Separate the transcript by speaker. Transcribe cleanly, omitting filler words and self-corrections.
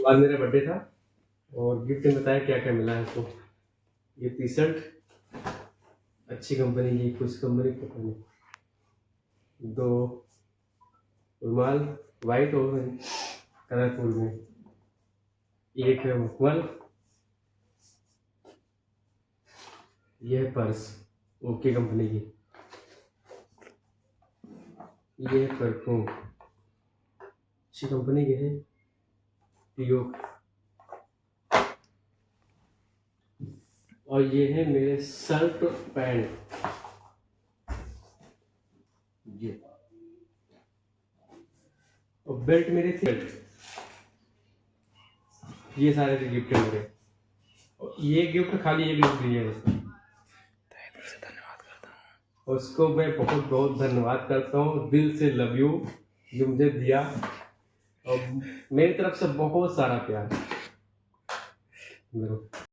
Speaker 1: आज मेरा बर्थडे था और गिफ्ट में बताया क्या क्या मिला है इसको। ये टी शर्ट अच्छी कंपनी की, कुछ कंपनी पता नहीं। 2 रुमाल वाइट और कलरफुल में। एक है मखमल। ये है पर्स ओके कंपनी की। ये है परफ्यूम अच्छी कंपनी के है, पियो। और ये है मेरे शर्ट पैंट। ये और बेल्ट मेरे थे। ये सारे थे गिफ्ट है मेरे। और ये गिफ्ट खाली एक लोग दिए बस। उसको मैं बहुत बहुत धन्यवाद करता हूँ, दिल से लव यू जो मुझे दिया। और मेरी तरफ से बहुत सारा प्यार।